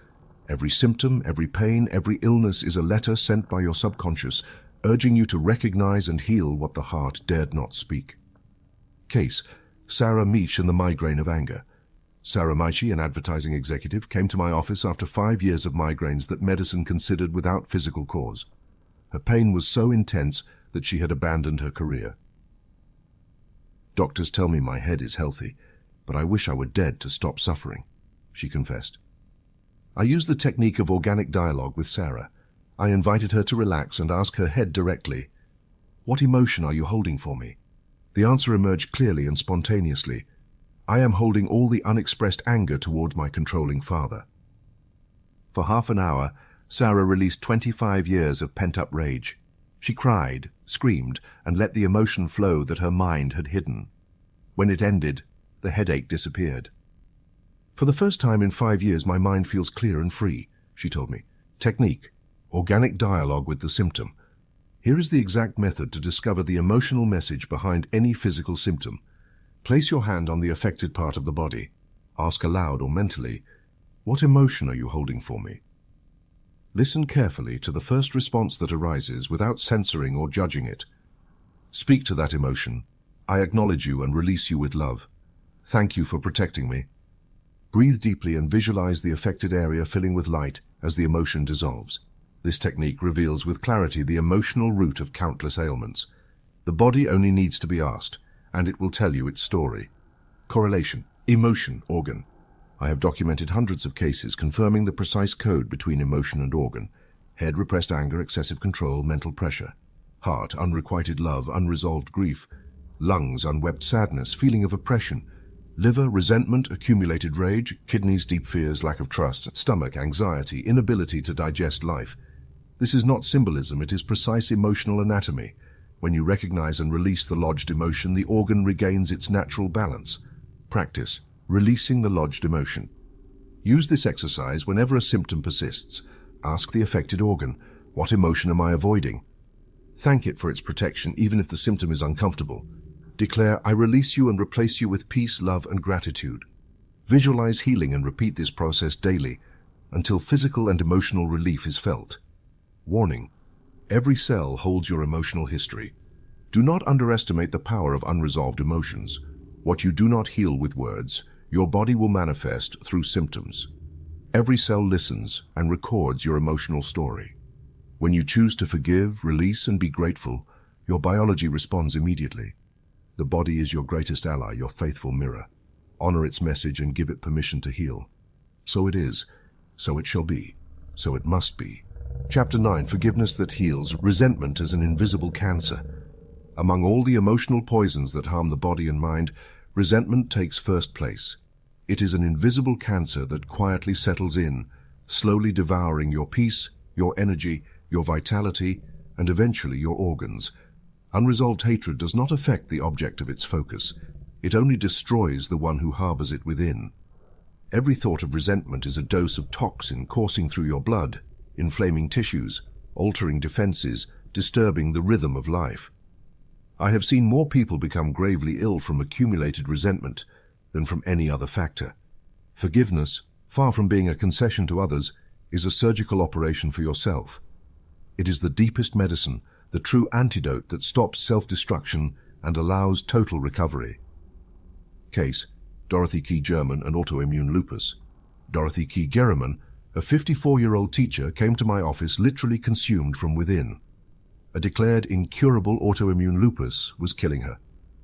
Every symptom, every pain, every illness is a letter sent by your subconscious, urging you to recognize and heal what the heart dared not speak. Case: Sarah Meach and the migraine of anger. Sarah Meich, an advertising executive, came to my office after 5 years of migraines that medicine considered without physical cause. Her pain was so intense that she had abandoned her career. "Doctors tell me my head is healthy, but I wish I were dead to stop suffering," she confessed. I used the technique of organic dialogue with Sarah. I invited her to relax and ask her head directly, "What emotion are you holding for me?" The answer emerged clearly and spontaneously. "I am holding all the unexpressed anger towards my controlling father." For half an hour, Sarah released 25 years of pent-up rage. She cried, screamed, and let the emotion flow that her mind had hidden. When it ended, the headache disappeared. "For the first time in 5 years, my mind feels clear and free," she told me. Technique: organic dialogue with the symptom. Here is the exact method to discover the emotional message behind any physical symptom. Place your hand on the affected part of the body. Ask aloud or mentally, "What emotion are you holding for me?" Listen carefully to the first response that arises without censoring or judging it. Speak to that emotion. "I acknowledge you and release you with love. Thank you for protecting me." Breathe deeply and visualize the affected area filling with light as the emotion dissolves. This technique reveals with clarity the emotional root of countless ailments. The body only needs to be asked, and it will tell you its story. Correlation, emotion, organ. I have documented hundreds of cases confirming the precise code between emotion and organ. Head, repressed anger, excessive control, mental pressure. Heart, unrequited love, unresolved grief. Lungs, unwept sadness, feeling of oppression. Liver, resentment, accumulated rage. Kidneys, deep fears, lack of trust. Stomach, anxiety, inability to digest life. This is not symbolism, it is precise emotional anatomy. When you recognize and release the lodged emotion, the organ regains its natural balance. Practice, releasing the lodged emotion. Use this exercise whenever a symptom persists. Ask the affected organ, what emotion am I avoiding? Thank it for its protection even if the symptom is uncomfortable. Declare, I release you and replace you with peace, love, and gratitude. Visualize healing and repeat this process daily until physical and emotional relief is felt. Warning: every cell holds your emotional history. Do not underestimate the power of unresolved emotions. What you do not heal with words, your body will manifest through symptoms. Every cell listens and records your emotional story. When you choose to forgive, release, and be grateful, your biology responds immediately. The body is your greatest ally, your faithful mirror. Honor its message and give it permission to heal. So it is, so it shall be, so it must be. Chapter 9, Forgiveness that Heals. Resentment as an invisible cancer. Among all the emotional poisons that harm the body and mind, resentment takes first place. It is an invisible cancer that quietly settles in, slowly devouring your peace, your energy, your vitality, and eventually your organs. Unresolved hatred does not affect the object of its focus. It only destroys the one who harbors it within. Every thought of resentment is a dose of toxin coursing through your blood, inflaming tissues, altering defenses, disturbing the rhythm of life. I have seen more people become gravely ill from accumulated resentment than from any other factor. Forgiveness, far from being a concession to others, is a surgical operation for yourself. It is the deepest medicine, the true antidote that stops self-destruction and allows total recovery. Case: Dorothy Key German and autoimmune lupus. Dorothy Key German, a 54-year-old teacher, came to my office literally consumed from within. A declared incurable autoimmune lupus was killing her.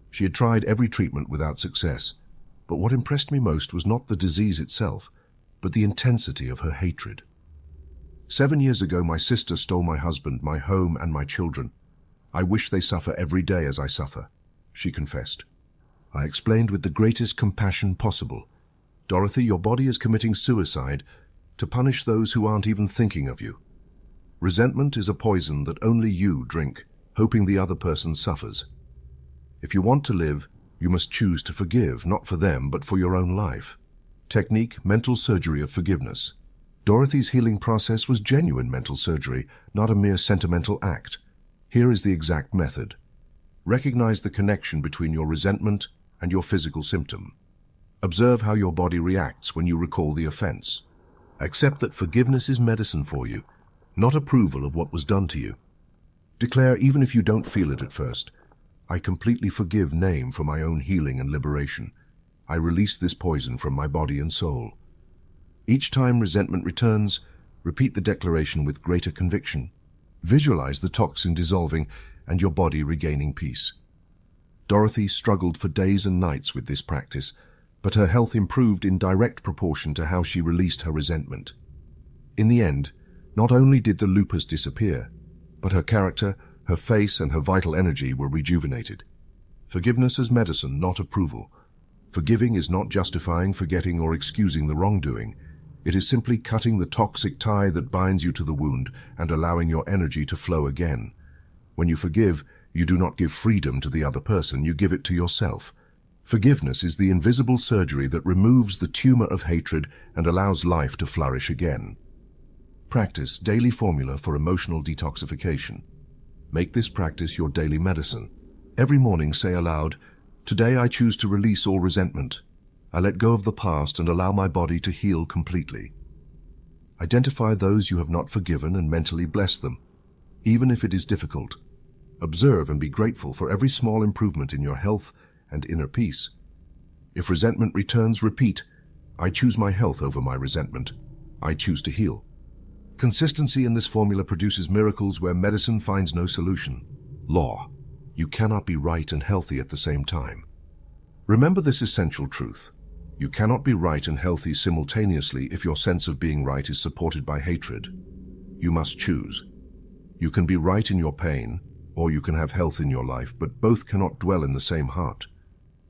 She had tried every treatment without success. But what impressed me most was not the disease itself, but the intensity of her hatred. 7 years ago, my sister stole my husband, my home, and my children. I wish they suffer every day as I suffer, she confessed. I explained with the greatest compassion possible. Dorothy, your body is committing suicide to punish those who aren't even thinking of you. Resentment is a poison that only you drink, hoping the other person suffers. If you want to live, you must choose to forgive, not for them, but for your own life. Technique: mental surgery of forgiveness. Dorothy's healing process was genuine mental surgery, not a mere sentimental act. Here is the exact method. Recognize the connection between your resentment and your physical symptom. Observe how your body reacts when you recall the offense. Accept that forgiveness is medicine for you, not approval of what was done to you. Declare, even if you don't feel it at first, I completely forgive name for my own healing and liberation. I release this poison from my body and soul. Each time resentment returns, repeat the declaration with greater conviction. Visualize the toxin dissolving and your body regaining peace. Dorothy struggled for days and nights with this practice, but her health improved in direct proportion to how she released her resentment. In the end, not only did the lupus disappear, but her character, her face, and her vital energy were rejuvenated. Forgiveness as medicine, not approval. Forgiving is not justifying, forgetting, or excusing the wrongdoing. It is simply cutting the toxic tie that binds you to the wound and allowing your energy to flow again. When you forgive, you do not give freedom to the other person, you give it to yourself. Forgiveness is the invisible surgery that removes the tumor of hatred and allows life to flourish again. Practice: daily formula for emotional detoxification. Make this practice your daily medicine. Every morning say aloud, "Today I choose to release all resentment. I let go of the past and allow my body to heal completely." Identify those you have not forgiven and mentally bless them, even if it is difficult. Observe and be grateful for every small improvement in your health and inner peace. If resentment returns, repeat, "I choose my health over my resentment. I choose to heal." Consistency in this formula produces miracles where medicine finds no solution. Law: you cannot be right and healthy at the same time. Remember this essential truth. You cannot be right and healthy simultaneously if your sense of being right is supported by hatred. You must choose. You can be right in your pain, or you can have health in your life, but both cannot dwell in the same heart.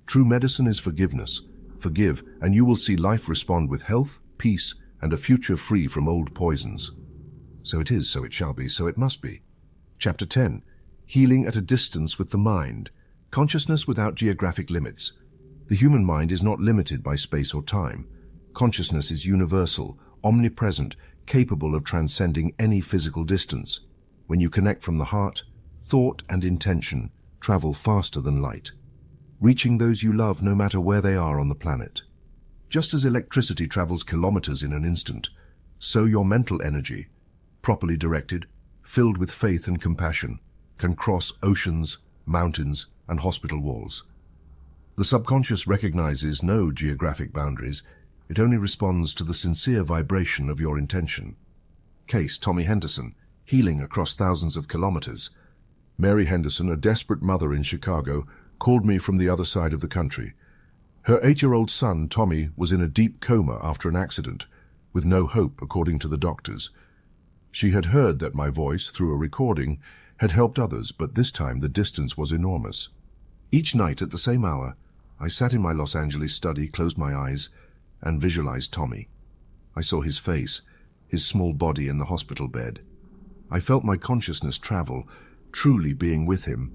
True medicine is forgiveness. Forgive, and you will see life respond with health, peace, and a future free from old poisons. So it is, so it shall be, so it must be. Chapter 10. Healing at a distance with the mind. Consciousness without geographic limits. The human mind is not limited by space or time. Consciousness is universal, omnipresent, capable of transcending any physical distance. When you connect from the heart, thought and intention travel faster than light, reaching those you love no matter where they are on the planet. Just as electricity travels kilometers in an instant, so your mental energy, properly directed, filled with faith and compassion, can cross oceans, mountains, and hospital walls. The subconscious recognizes no geographic boundaries. It only responds to the sincere vibration of your intention. Case: Tommy Henderson, healing across thousands of kilometers. Mary Henderson, a desperate mother in Chicago, called me from the other side of the country. Her 8-year-old son, Tommy, was in a deep coma after an accident, with no hope, according to the doctors. She had heard that my voice, through a recording, had helped others, but this time the distance was enormous. Each night at the same hour, I sat in my Los Angeles study, closed my eyes, and visualized Tommy. I saw his face, his small body in the hospital bed. I felt my consciousness travel, truly being with him.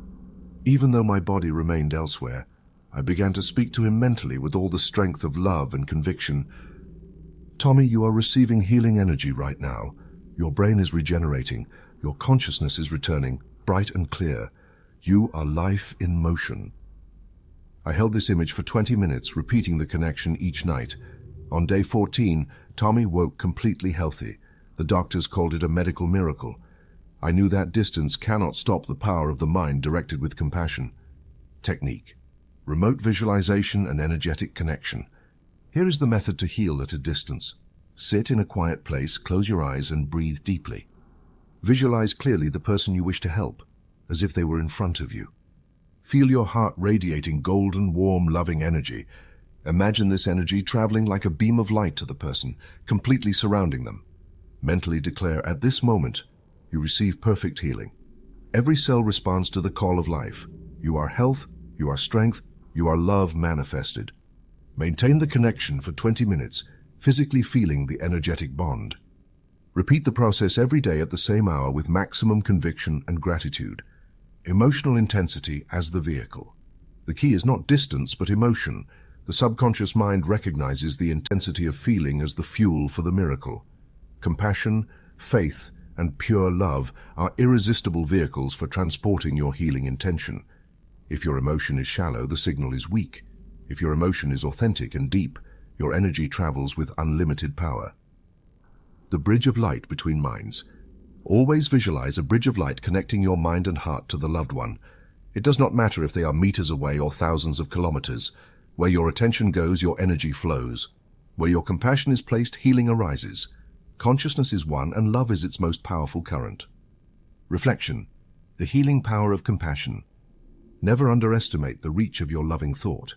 Even though my body remained elsewhere, I began to speak to him mentally with all the strength of love and conviction. Tommy, you are receiving healing energy right now. Your brain is regenerating. Your consciousness is returning, bright and clear. You are life in motion. I held this image for 20 minutes, repeating the connection each night. On day 14, Tommy woke completely healthy. The doctors called it a medical miracle. I knew that distance cannot stop the power of the mind directed with compassion. Technique: remote visualization and energetic connection. Here is the method to heal at a distance. Sit in a quiet place, close your eyes, and breathe deeply. Visualize clearly the person you wish to help, as if they were in front of you. Feel your heart radiating golden, warm, loving energy. Imagine this energy traveling like a beam of light to the person, completely surrounding them. Mentally declare, at this moment, you receive perfect healing. Every cell responds to the call of life. You are health, you are strength, you are love manifested. Maintain the connection for 20 minutes, physically feeling the energetic bond. Repeat the process every day at the same hour with maximum conviction and gratitude. Emotional intensity as the vehicle. The key is not distance, but emotion. The subconscious mind recognizes the intensity of feeling as the fuel for the miracle. Compassion, faith, and pure love are irresistible vehicles for transporting your healing intention. If your emotion is shallow, the signal is weak. If your emotion is authentic and deep, your energy travels with unlimited power. The bridge of light between minds. Always visualize a bridge of light connecting your mind and heart to the loved one. It does not matter if they are meters away or thousands of kilometers. Where your attention goes, your energy flows. Where your compassion is placed, healing arises. Consciousness is one, and love is its most powerful current. Reflection: the healing power of compassion. Never underestimate the reach of your loving thought.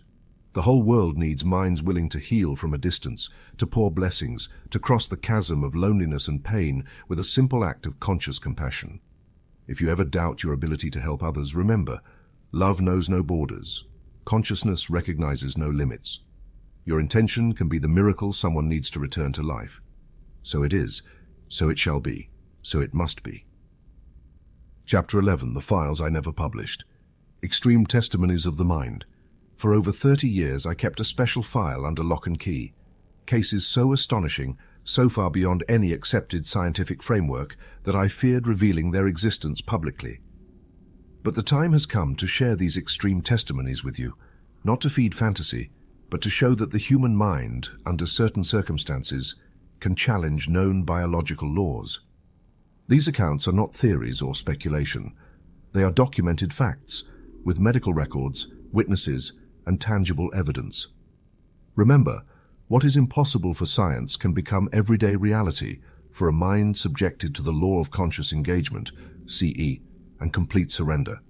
The whole world needs minds willing to heal from a distance, to pour blessings, to cross the chasm of loneliness and pain with a simple act of conscious compassion. If you ever doubt your ability to help others, remember, love knows no borders. Consciousness recognizes no limits. Your intention can be the miracle someone needs to return to life. So it is, so it shall be, so it must be. Chapter 11. The Files I Never Published. Extreme Testimonies of the Mind. For over 30 years, I kept a special file under lock and key. Cases so astonishing, so far beyond any accepted scientific framework, that I feared revealing their existence publicly. But the time has come to share these extreme testimonies with you, not to feed fantasy, but to show that the human mind, under certain circumstances, can challenge known biological laws. These accounts are not theories or speculation. They are documented facts, with medical records, witnesses, and tangible evidence. Remember, what is impossible for science can become everyday reality, for a mind subjected to the law of conscious engagement, CE, and complete surrender.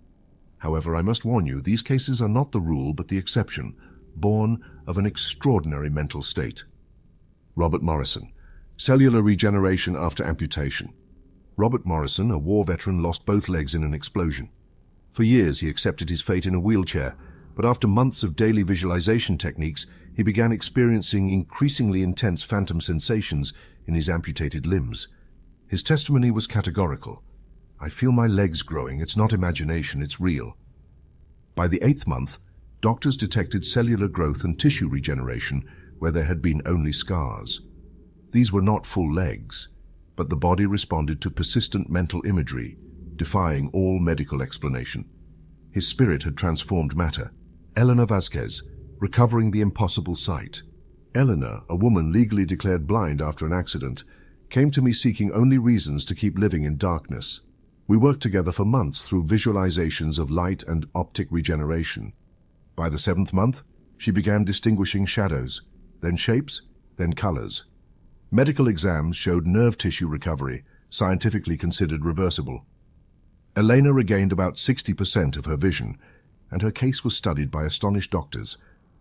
However, I must warn you, these cases are not the rule but the exception, born of an extraordinary mental state. Robert Morrison, cellular regeneration after amputation. Robert Morrison, a war veteran, lost both legs in an explosion. For years he accepted his fate in a wheelchair, but after months of daily visualization techniques, he began experiencing increasingly intense phantom sensations in his amputated limbs. His testimony was categorical. "I feel my legs growing. It's not imagination, it's real." By the 8th month, doctors detected cellular growth and tissue regeneration where there had been only scars. These were not full legs, but the body responded to persistent mental imagery, defying all medical explanation. His spirit had transformed matter. Eleanor Vasquez, recovering the impossible sight. Eleanor, a woman legally declared blind after an accident, came to me seeking only reasons to keep living in darkness. We worked together for months through visualizations of light and optic regeneration. By the 7th month, she began distinguishing shadows, then shapes, then colors. Medical exams showed nerve tissue recovery, scientifically considered reversible. Elena regained about 60% of her vision, and her case was studied by astonished doctors.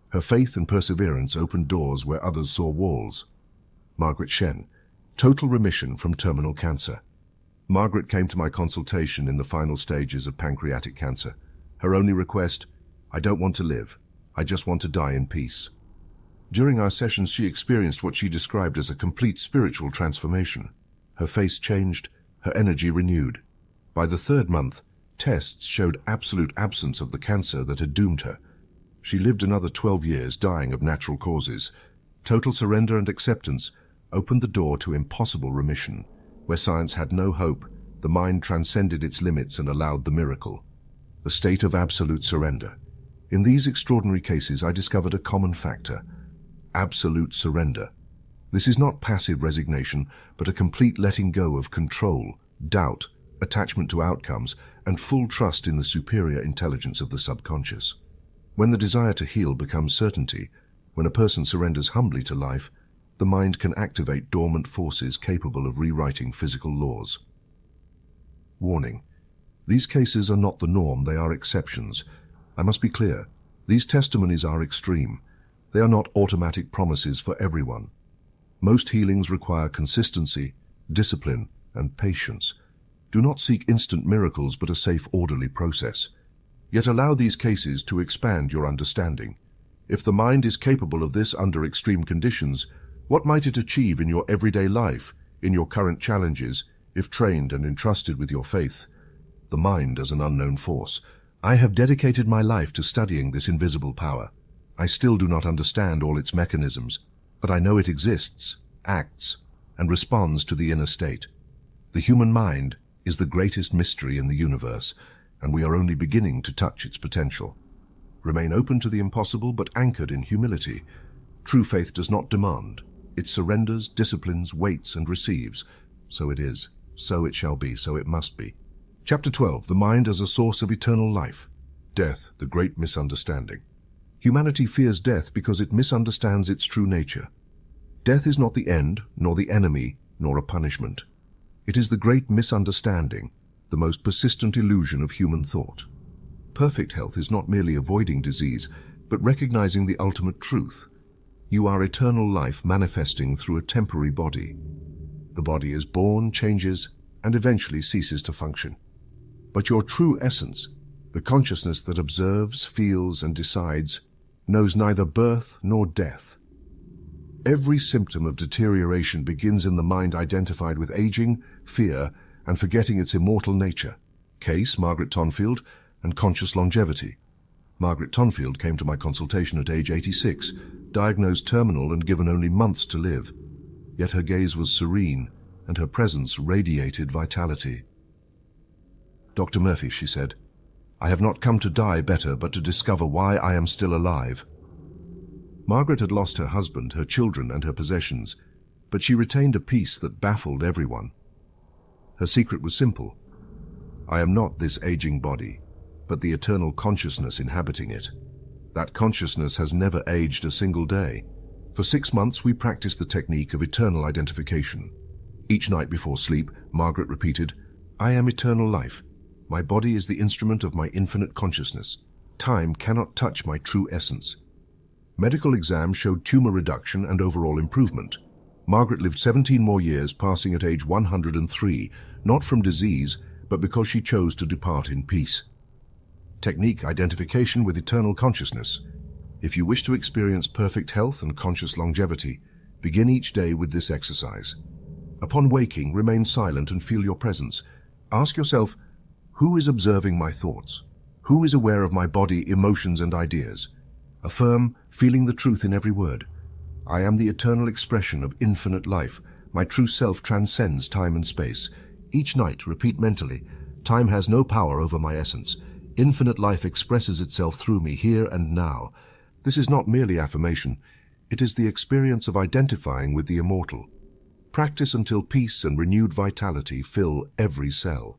Her faith and perseverance opened doors where others saw walls. Margaret Shen, total remission from terminal cancer. Margaret came to my consultation in the final stages of pancreatic cancer. Her only request, "I don't want to live. I just want to die in peace." During our sessions, she experienced what she described as a complete spiritual transformation. Her face changed, her energy renewed. By the 3rd month, tests showed absolute absence of the cancer that had doomed her. She lived another 12 years, dying of natural causes. Total surrender and acceptance opened the door to impossible remission. Where science had no hope, the mind transcended its limits and allowed the miracle. The state of absolute surrender. In these extraordinary cases, I discovered a common factor: absolute surrender. This is not passive resignation, but a complete letting go of control, doubt, attachment to outcomes, and full trust in the superior intelligence of the subconscious. When the desire to heal becomes certainty, when a person surrenders humbly to life, the mind can activate dormant forces capable of rewriting physical laws. Warning: these cases are not the norm, they are exceptions. I must be clear, these testimonies are extreme. They are not automatic promises for everyone. Most healings require consistency, discipline, and patience. Do not seek instant miracles, but a safe, orderly process. Yet allow these cases to expand your understanding. If the mind is capable of this under extreme conditions, what might it achieve in your everyday life, in your current challenges, if trained and entrusted with your faith? The mind as an unknown force. I have dedicated my life to studying this invisible power. I still do not understand all its mechanisms, but I know it exists, acts, and responds to the inner state. The human mind is the greatest mystery in the universe, and we are only beginning to touch its potential. Remain open to the impossible, but anchored in humility. True faith does not demand. It surrenders, disciplines, waits, and receives. So it is, so it shall be, so it must be. Chapter 12, The Mind as a Source of Eternal Life. Death, the Great Misunderstanding. Humanity fears death because it misunderstands its true nature. Death is not the end, nor the enemy, nor a punishment. It is the great misunderstanding, the most persistent illusion of human thought. Perfect health is not merely avoiding disease, but recognizing the ultimate truth. You are eternal life manifesting through a temporary body. The body is born, changes, and eventually ceases to function. But your true essence, the consciousness that observes, feels, and decides, knows neither birth nor death. Every symptom of deterioration begins in the mind identified with aging, fear, and forgetting its immortal nature. Case, Margaret Tonfield, and conscious longevity. Margaret Tonfield came to my consultation at age 86, diagnosed terminal and given only months to live. Yet her gaze was serene, and her presence radiated vitality. "Dr. Murphy," she said, "I have not come to die better, but to discover why I am still alive." Margaret had lost her husband, her children, and her possessions, but she retained a peace that baffled everyone. Her secret was simple. I am not this aging body, but the eternal consciousness inhabiting it. That consciousness has never aged a single day. For 6 months we practiced the technique of eternal identification. Each night before sleep, Margaret repeated, "I am eternal life. My body is the instrument of my infinite consciousness. Time cannot touch my true essence." Medical exams showed tumor reduction and overall improvement. Margaret lived 17 more years, passing at age 103, not from disease, but because she chose to depart in peace. Technique: identification with eternal consciousness. If you wish to experience perfect health and conscious longevity, begin each day with this exercise. Upon waking, remain silent and feel your presence. Ask yourself, who is observing my thoughts? Who is aware of my body, emotions, and ideas? Affirm, feeling the truth in every word. I am the eternal expression of infinite life. My true self transcends time and space. Each night, repeat mentally, time has no power over my essence. Infinite life expresses itself through me here and now. This is not merely affirmation. It is the experience of identifying with the immortal. Practice until peace and renewed vitality fill every cell.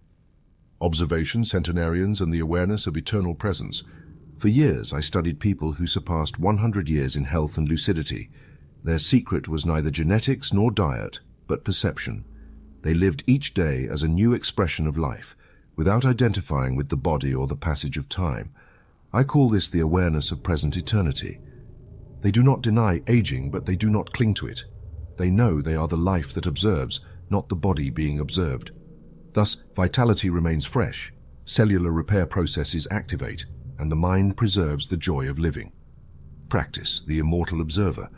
Observation, centenarians, and the awareness of eternal presence. For years, I studied people who surpassed 100 years in health and lucidity. Their secret was neither genetics nor diet, but perception. They lived each day as a new expression of life, without identifying with the body or the passage of time. I call this the awareness of present eternity. They do not deny aging, but they do not cling to it. They know they are the life that observes, not the body being observed. Thus, vitality remains fresh, cellular repair processes activate, and the mind preserves the joy of living. Practice, the immortal observer.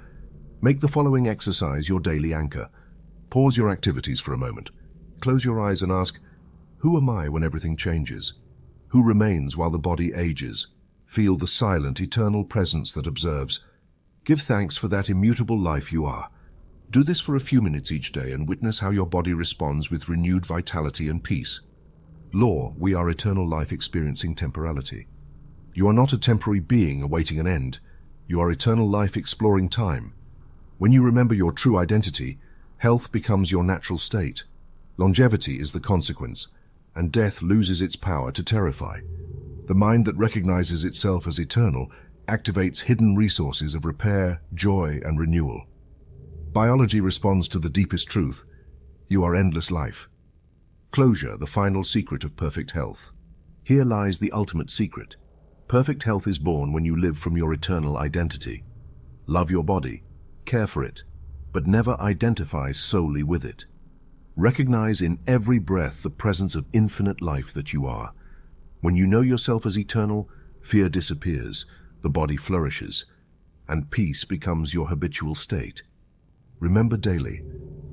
Make the following exercise your daily anchor. Pause your activities for a moment. Close your eyes and ask, who am I when everything changes? Who remains while the body ages? Feel the silent, eternal presence that observes. Give thanks for that immutable life you are. Do this for a few minutes each day and witness how your body responds with renewed vitality and peace. Law: we are eternal life experiencing temporality. You are not a temporary being awaiting an end. You are eternal life exploring time. When you remember your true identity, health becomes your natural state. Longevity is the consequence, and death loses its power to terrify. The mind that recognizes itself as eternal activates hidden resources of repair, joy, and renewal. Biology responds to the deepest truth. You are endless life. Closure: the final secret of perfect health. Here lies the ultimate secret. Perfect health is born when you live from your eternal identity. Love your body, care for it, but never identify solely with it. Recognize in every breath the presence of infinite life that you are. When you know yourself as eternal, fear disappears, the body flourishes, and peace becomes your habitual state. Remember daily,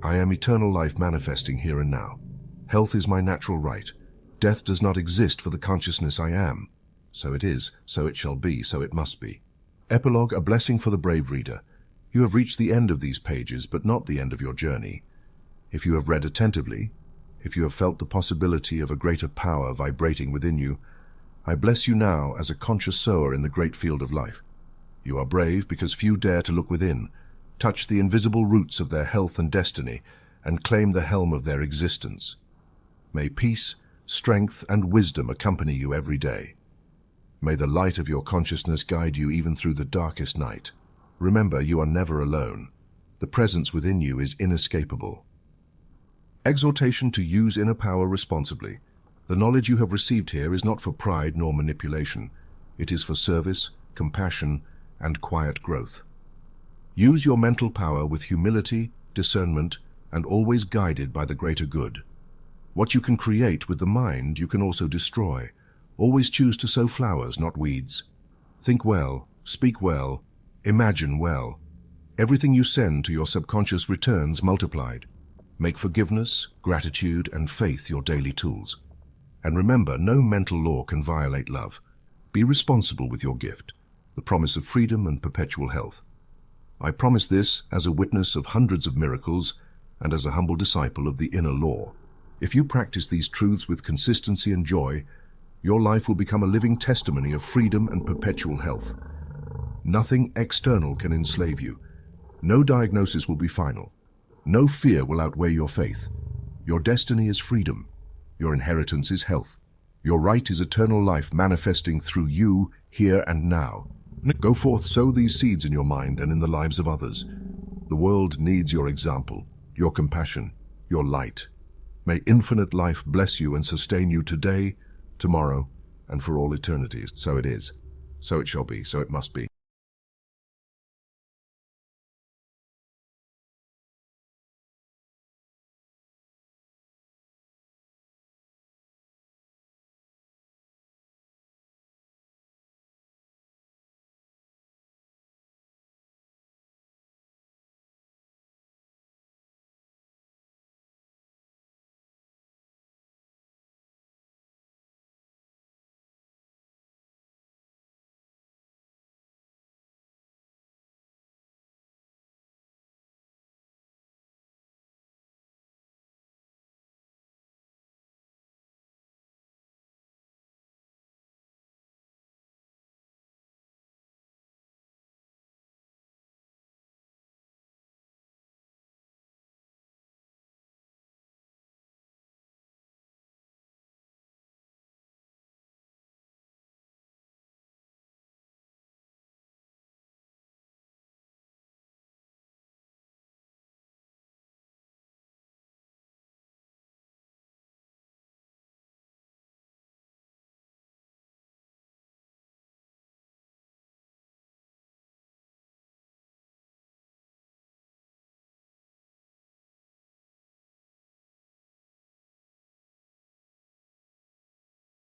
I am eternal life manifesting here and now. Health is my natural right. Death does not exist for the consciousness I am. So it is, so it shall be, so it must be. Epilogue: a blessing for the brave reader. You have reached the end of these pages, but not the end of your journey. If you have read attentively, if you have felt the possibility of a greater power vibrating within you, I bless you now as a conscious sower in the great field of life. You are brave because few dare to look within, touch the invisible roots of their health and destiny, and claim the helm of their existence. May peace, strength, and wisdom accompany you every day. May the light of your consciousness guide you even through the darkest night. Remember, you are never alone. The presence within you is inescapable. Exhortation to use inner power responsibly. The knowledge you have received here is not for pride nor manipulation. It is for service, compassion, and quiet growth. Use your mental power with humility, discernment, and always guided by the greater good. What you can create with the mind, you can also destroy. Always choose to sow flowers, not weeds. Think well, speak well, imagine well. Everything you send to your subconscious returns multiplied. Make forgiveness, gratitude, and faith your daily tools. And remember, no mental law can violate love. Be responsible with your gift, the promise of freedom and perpetual health. I promise this as a witness of hundreds of miracles and as a humble disciple of the inner law. If you practice these truths with consistency and joy, your life will become a living testimony of freedom and perpetual health. Nothing external can enslave you. No diagnosis will be final. No fear will outweigh your faith. Your destiny is freedom. Your inheritance is health. Your right is eternal life manifesting through you here and now. Go forth, sow these seeds in your mind and in the lives of others. The world needs your example, your compassion, your light. May infinite life bless you and sustain you today, tomorrow, and for all eternities. So it is, so it shall be, so it must be.